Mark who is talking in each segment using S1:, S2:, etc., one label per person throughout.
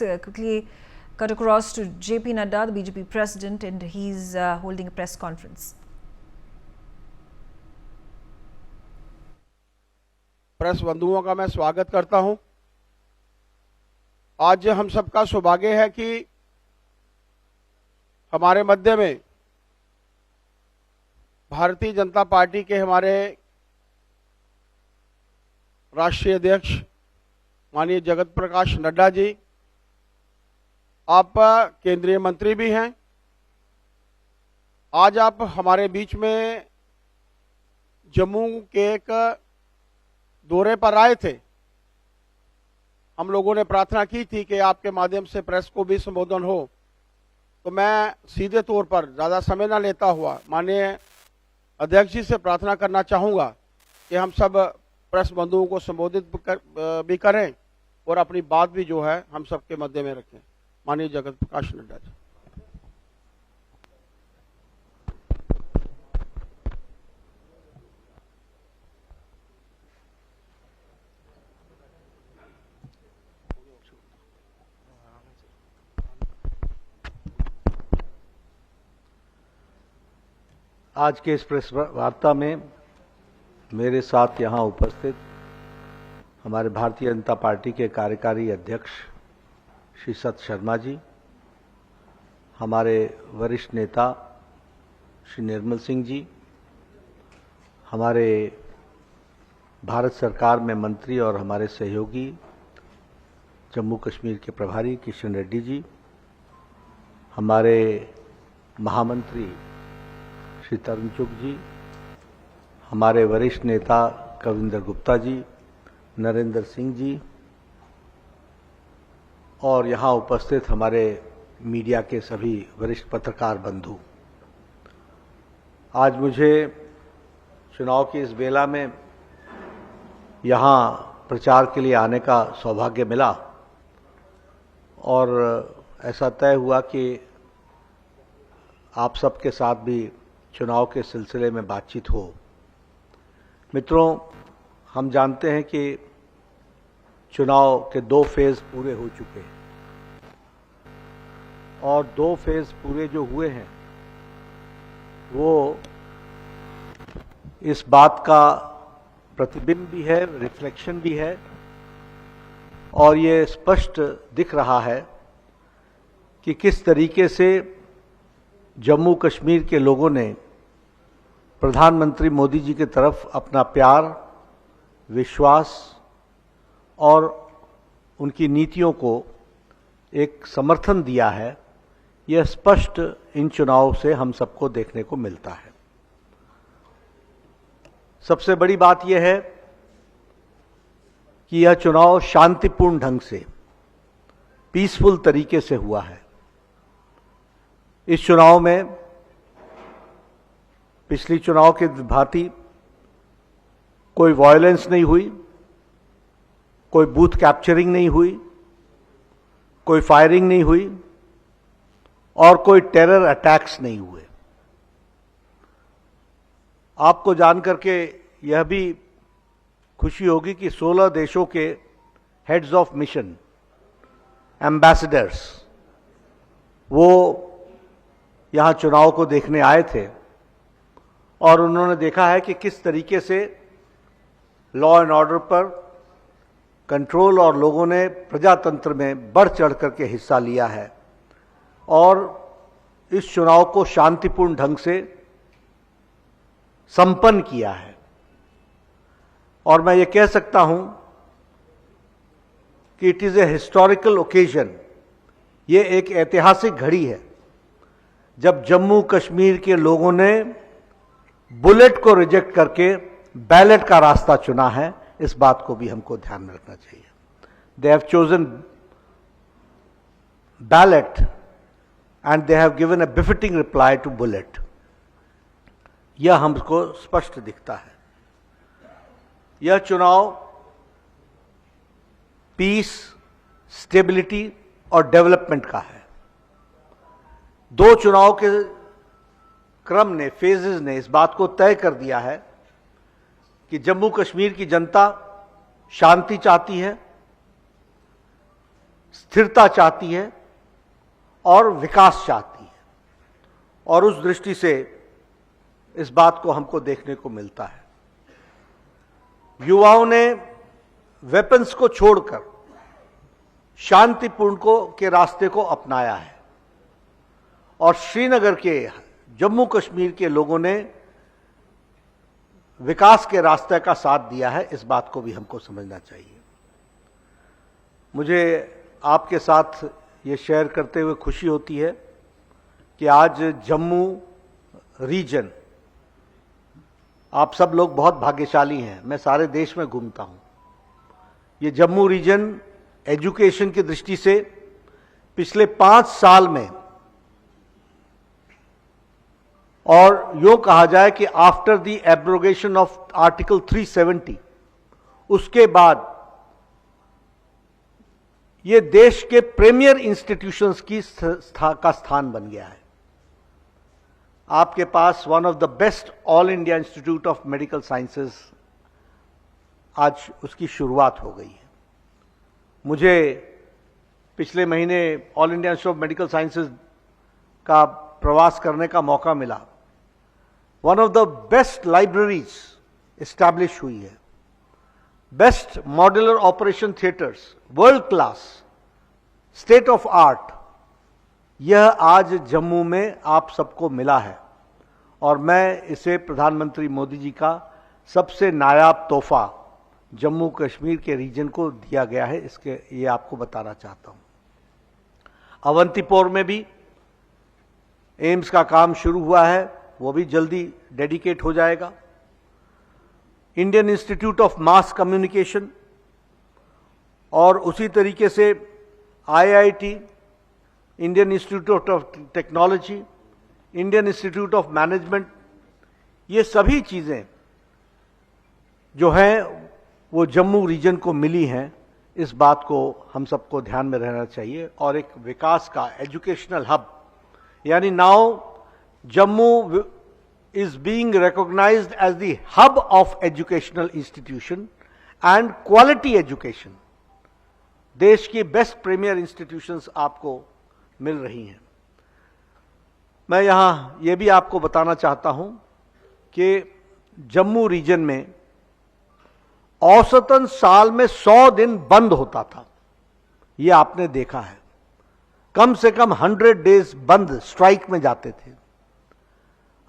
S1: let's quickly cut across to JP Nadda, the BJP president, and he's holding a press conference.
S2: Press बंधुओं का मैं स्वागत करता हूं। आज हम सबका सौभाग्य है कि हमारे मध्य में भारतीय जनता पार्टी के हमारे राष्ट्रीय अध्यक्ष माननीय जगत प्रकाश नड्डा जी, आप केंद्रीय मंत्री भी हैं। आज आप हमारे बीच में जम्मू के एक दौरे पर आए थे। हम लोगों ने प्रार्थना की थी कि आपके माध्यम से प्रेस को भी संबोधन हो, तो मैं सीधे तौर पर ज़्यादा समय न लेता हुआ माननीय अध्यक्ष जी से प्रार्थना करना चाहूँगा कि हम सब प्रेस बंधुओं को संबोधित भी करें और अपनी बात भी जो है हम सबके मध्य में रखें। माननीय जगत प्रकाश नड्डा जी।
S3: आज के इस प्रेस वार्ता में मेरे साथ यहाँ उपस्थित हमारे भारतीय जनता पार्टी के कार्यकारी अध्यक्ष श्री सत शर्मा जी, हमारे वरिष्ठ नेता श्री निर्मल सिंह जी, हमारे भारत सरकार में मंत्री और हमारे सहयोगी जम्मू कश्मीर के प्रभारी किशन रेड्डी जी, हमारे महामंत्री श्री तरुण चुग जी, हमारे वरिष्ठ नेता कविंदर गुप्ता जी, नरेंद्र सिंह जी और यहाँ उपस्थित हमारे मीडिया के सभी वरिष्ठ पत्रकार बंधु। आज मुझे चुनाव की इस बेला में यहाँ प्रचार के लिए आने का सौभाग्य मिला और ऐसा तय हुआ कि आप सबके साथ भी चुनाव के सिलसिले में बातचीत हो। मित्रों, हम जानते हैं कि चुनाव के 2 फेज पूरे हो चुके हैं और 2 फेज पूरे जो हुए हैं वो इस बात का प्रतिबिंब भी है, रिफ्लेक्शन भी है और ये स्पष्ट दिख रहा है कि किस तरीके से जम्मू कश्मीर के लोगों ने प्रधानमंत्री मोदी जी की तरफ अपना प्यार, विश्वास और उनकी नीतियों को एक समर्थन दिया है। यह स्पष्ट इन चुनावों से हम सबको देखने को मिलता है। सबसे बड़ी बात यह है कि यह चुनाव शांतिपूर्ण ढंग से, पीसफुल तरीके से हुआ है। इस चुनाव में पिछली चुनाव के भांति कोई वायलेंस नहीं हुई, कोई बूथ कैप्चरिंग नहीं हुई, कोई फायरिंग नहीं हुई और कोई टेरर अटैक्स नहीं हुए। आपको जानकर के यह भी खुशी होगी कि 16 देशों के हेड्स ऑफ मिशन, एम्बेसडर्स, वो यहां चुनाव को देखने आए थे और उन्होंने देखा है कि किस तरीके से लॉ एंड ऑर्डर पर कंट्रोल और लोगों ने प्रजातंत्र में बढ़ चढ़ करके हिस्सा लिया है और इस चुनाव को शांतिपूर्ण ढंग से संपन्न किया है। और मैं ये कह सकता हूं कि it is a historical occasion. ये एक ऐतिहासिक घड़ी है जब जम्मू कश्मीर के लोगों ने बुलेट को रिजेक्ट करके बैलेट का रास्ता चुना है। इस बात को भी हमको ध्यान में रखना चाहिए। They have chosen ballot and they have given a befitting reply to bullet. यह हमको स्पष्ट दिखता है। यह चुनाव पीस, स्टेबिलिटी और डेवलपमेंट का है। 2 चुनाव के क्रम ने, फेजेस ने इस बात को तय कर दिया है कि जम्मू कश्मीर की जनता शांति चाहती है, स्थिरता चाहती है और विकास चाहती है, और उस दृष्टि से इस बात को हमको देखने को मिलता है। युवाओं ने वेपन्स को छोड़कर शांतिपूर्ण के रास्ते को अपनाया है, और श्रीनगर के, जम्मू कश्मीर के लोगों ने विकास के रास्ते का साथ दिया है। इस बात को भी हमको समझना चाहिए। मुझे आपके साथ ये शेयर करते हुए खुशी होती है कि आज जम्मू रीजन, आप सब लोग बहुत भाग्यशाली हैं। मैं सारे देश में घूमता हूं। ये जम्मू रीजन एजुकेशन की दृष्टि से पिछले 5 साल में, और यूं कहा जाए कि after the abrogation of article 370, उसके बाद ये देश के प्रीमियर इंस्टीट्यूशंस का स्थान बन गया है। आपके पास one of the best All India Institute of Medical Sciences, आज उसकी शुरुआत हो गई है। मुझे पिछले महीने All India Institute of Medical Sciences का प्रवास करने का मौका मिला। One of the best libraries establish हुई है, best modular operation theatres, world class, state of art, यह आज जम्मू में आप सबको मिला है, और मैं इसे प्रधानमंत्री मोदी जी का सबसे नायाब तोहफा जम्मू कश्मीर के रीजन को दिया गया है, इसके ये आपको बताना चाहता हूं। अवंतीपोर में भी एम्स का काम शुरू हुआ है, वो भी जल्दी डेडिकेट हो जाएगा। Indian institute of mass communication, और उसी तरीके से IIT, Indian institute of technology, Indian institute of management, ये सभी चीजें जो हैं वो जम्मू रीजन को मिली हैं। इस बात को हम सबको ध्यान में रहना चाहिए। और एक विकास का एजुकेशनल हब, यानी now Jammu is being recognized as the hub of educational institution and quality education. देश की बेस्ट प्रीमियर इंस्टीट्यूशंस आपको मिल रही हैं। मैं यहां यह भी आपको बताना चाहता हूं कि जम्मू रीजन में औसतन साल में 100 दिन बंद होता था। यह आपने देखा है। कम से कम 100 डेज बंद, स्ट्राइक में जाते थे।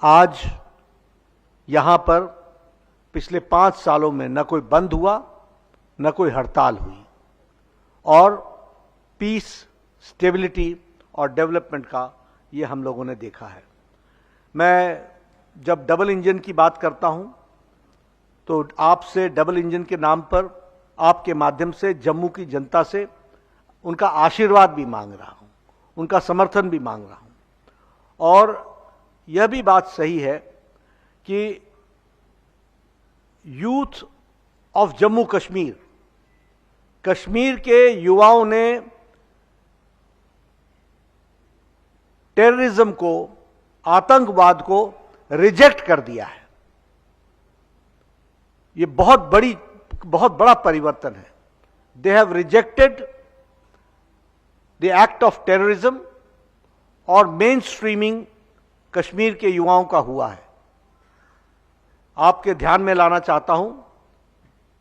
S3: आज यहां पर पिछले 5 सालों में न कोई बंद हुआ, न कोई हड़ताल हुई, और पीस, स्टेबिलिटी और डेवलपमेंट का ये हम लोगों ने देखा है। मैं जब डबल इंजन की बात करता हूं तो आपसे डबल इंजन के नाम पर, आपके माध्यम से जम्मू की जनता से उनका आशीर्वाद भी मांग रहा हूं, उनका समर्थन भी मांग रहा हूं। और यह भी बात सही है कि यूथ ऑफ जम्मू कश्मीर, कश्मीर के युवाओं ने टेररिज्म को, आतंकवाद को रिजेक्ट कर दिया है। यह बहुत बड़ा परिवर्तन है। They have rejected the act of terrorism, और मेन स्ट्रीमिंग कश्मीर के युवाओं का हुआ है। आपके ध्यान में लाना चाहता हूं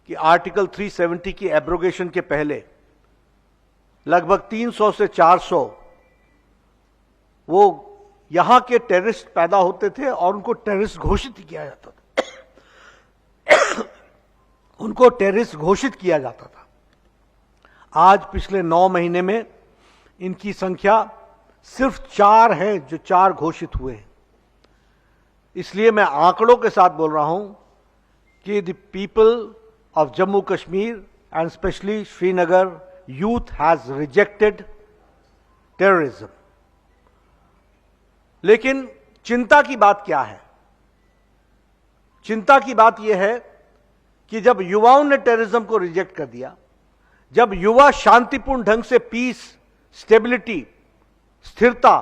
S3: कि आर्टिकल 370 की एब्रोगेशन के पहले लगभग 300 से 400 वो यहां के टेररिस्ट पैदा होते थे और उनको टेररिस्ट घोषित किया जाता था। उनको टेररिस्ट घोषित किया जाता था। आज पिछले 9 महीने में इनकी संख्या सिर्फ 4 है जो 4 घोषित हुए हैं। इसलिए मैं आंकड़ों के साथ बोल रहा हूं कि the people of Jammu Kashmir and specially Srinagar youth has rejected terrorism. लेकिन चिंता की बात क्या है? चिंता की बात यह है कि जब युवाओं ने टेररिज्म को रिजेक्ट कर दिया, जब युवा शांतिपूर्ण ढंग से पीस, स्टेबिलिटी, स्थिरता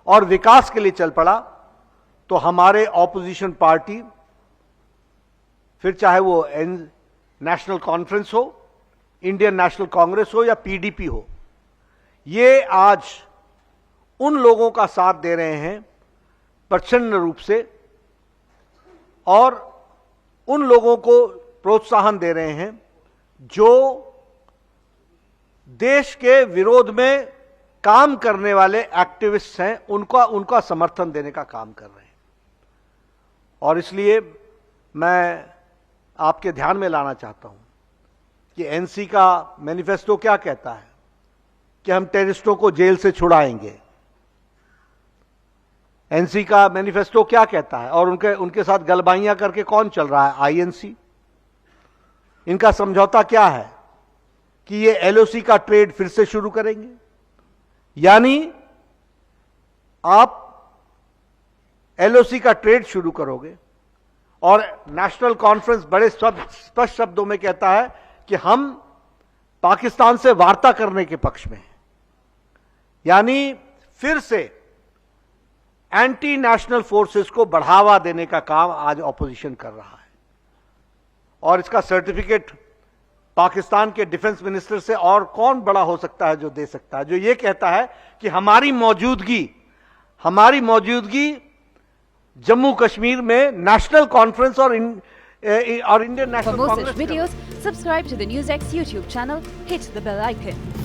S3: और विकास के लिए चल पड़ा, तो हमारे ऑपोजिशन पार्टी, फिर चाहे वो नेशनल कॉन्फ्रेंस हो, इंडियन नेशनल कांग्रेस हो या पीडीपी हो, ये आज उन लोगों का साथ दे रहे हैं प्रचंड रूप से और उन लोगों को प्रोत्साहन दे रहे हैं जो देश के विरोध में काम करने वाले एक्टिविस्ट हैं, उनका समर्थन देने का काम कर रहे हैं। और इसलिए मैं आपके ध्यान में लाना चाहता हूं कि एनसी का मैनिफेस्टो क्या कहता है कि हम टेररिस्टों को जेल से छुड़ाएंगे। एनसी का मैनिफेस्टो क्या कहता है और उनके साथ गलबाइयां करके कौन चल रहा है? आईएनसी। इनका समझौता क्या है कि ये एलओसी का ट्रेड फिर से शुरू करेंगे, यानी आप एलओसी का ट्रेड शुरू करोगे। और नेशनल कॉन्फ्रेंस बड़े स्पष्ट शब्दों में कहता है कि हम पाकिस्तान से वार्ता करने के पक्ष में हैं, यानी फिर से एंटी नेशनल फोर्सेस को बढ़ावा देने का काम आज ऑपोजिशन कर रहा है। और इसका सर्टिफिकेट पाकिस्तान के डिफेंस मिनिस्टर से और कौन बड़ा हो सकता है जो दे सकता है, जो ये कहता है कि हमारी मौजूदगी जम्मू कश्मीर में नेशनल कॉन्फ्रेंस और Indian national
S4: For more
S3: Congress
S4: such videos, subscribe to the NewsX YouTube channel, hit the bell icon.